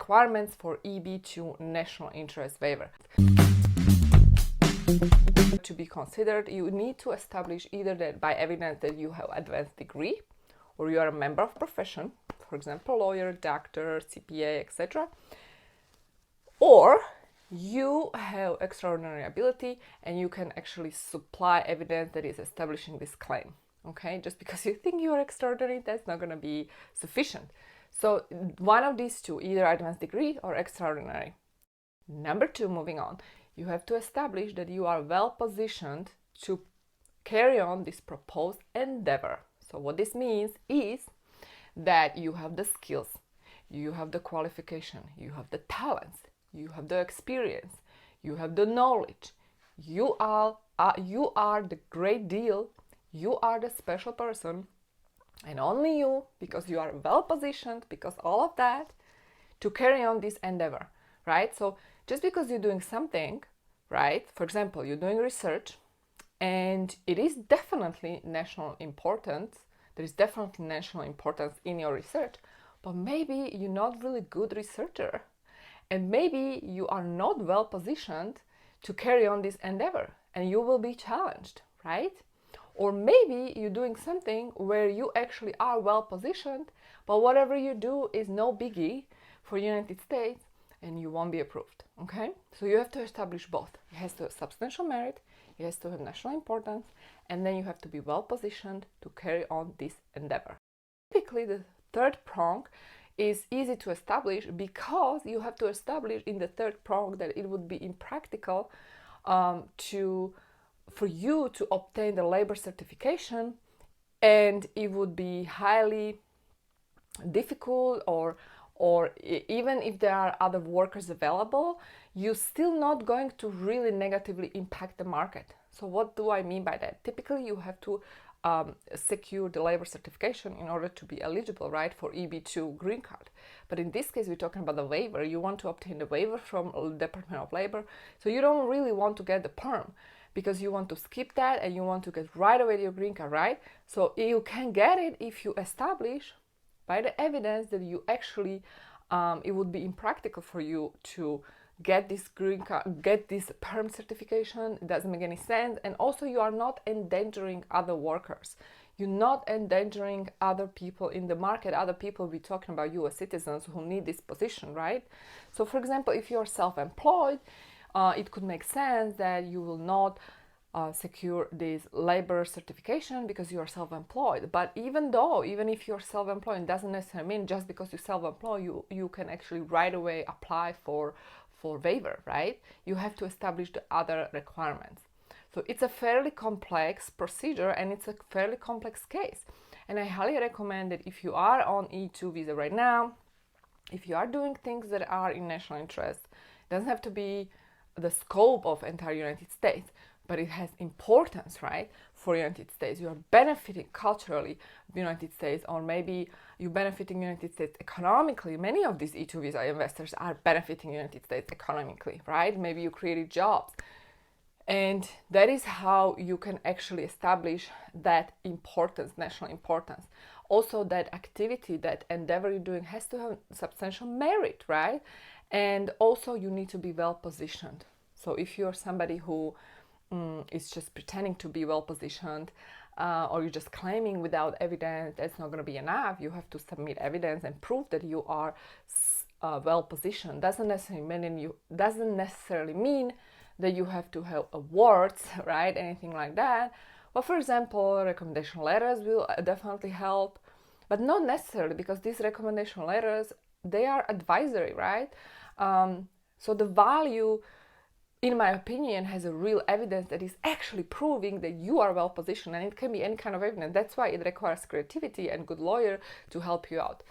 requirements for EB2 national interest waiver. To be considered, you need to establish either that by evidence that you have advanced degree or you are a member of profession, for example, lawyer, doctor, CPA, etc., or you have extraordinary ability and you can actually supply evidence that is establishing this claim. Okay, just because you think you are extraordinary, that's not going to be sufficient. So one of these two, either advanced degree or extraordinary. Number two, moving on, you have to establish that you are well positioned to carry on this proposed endeavor. So what this means is that you have the skills, you have the qualification, you have the talents, you have the experience, you have the knowledge, you are the great deal, you are the special person, and only you, because you are well positioned, because all of that, to carry on this endeavor, right? So just because you're doing something, right, for example, you're doing research and it is definitely national importance, there is definitely national importance in your research, but maybe you're not really good researcher and maybe you are not well positioned to carry on this endeavor and you will be challenged, right? Or maybe you're doing something where you actually are well positioned, but whatever you do is no biggie for United States and you won't be approved, okay? So you have to establish both. It has to have substantial merit, it has to have national importance, and then you have to be well positioned to carry on this endeavor. Typically, the third prong is easy to establish because you have to establish in the third prong that it would be impractical for you to obtain the labor certification, and it would be highly difficult, or even if there are other workers available, you're still not going to really negatively impact the market. So what do I mean by that? Typically, you have to secure the labor certification in order to be eligible, right, for EB2 green card. But in this case, we're talking about the waiver. You want to obtain the waiver from the Department of Labor, so you don't really want to get the perm, because you want to skip that and you want to get right away your green card, right? So you can get it if you establish by the evidence that you actually, it would be impractical for you to get this green card, get this perm certification. It doesn't make any sense. And also you are not endangering other workers. You're not endangering other people in the market. Other people, we're talking about US citizens who need this position, right? So for example, if you're self-employed, it could make sense that you will not secure this labor certification because you are self-employed. But even if you're self-employed, it doesn't necessarily mean just because you're self-employed, you can actually right away apply for waiver, right? You have to establish the other requirements. So it's a fairly complex procedure and it's a fairly complex case. And I highly recommend that if you are on E2 visa right now, if you are doing things that are in national interest, it doesn't have to be the scope of entire United States, but it has importance, right, for United States. You are benefiting culturally the United States, or maybe you're benefiting United States economically. Many of these E2 visa investors are benefiting United States economically, right? Maybe you created jobs. And that is how you can actually establish that importance, national importance. Also, that activity, that endeavor you're doing has to have substantial merit, right? And also you need to be well positioned. So if you're somebody who is just pretending to be well positioned, or you're just claiming without evidence, that's not going to be enough. You have to submit evidence and prove that you are well positioned. Doesn't necessarily mean that you have to have awards, right? Anything like that. Well, for example, recommendation letters will definitely help, but not necessarily, because these recommendation letters, they are advisory, right? So the value, in my opinion, has a real evidence that is actually proving that you are well positioned, and it can be any kind of evidence. That's why it requires creativity and good lawyer to help you out.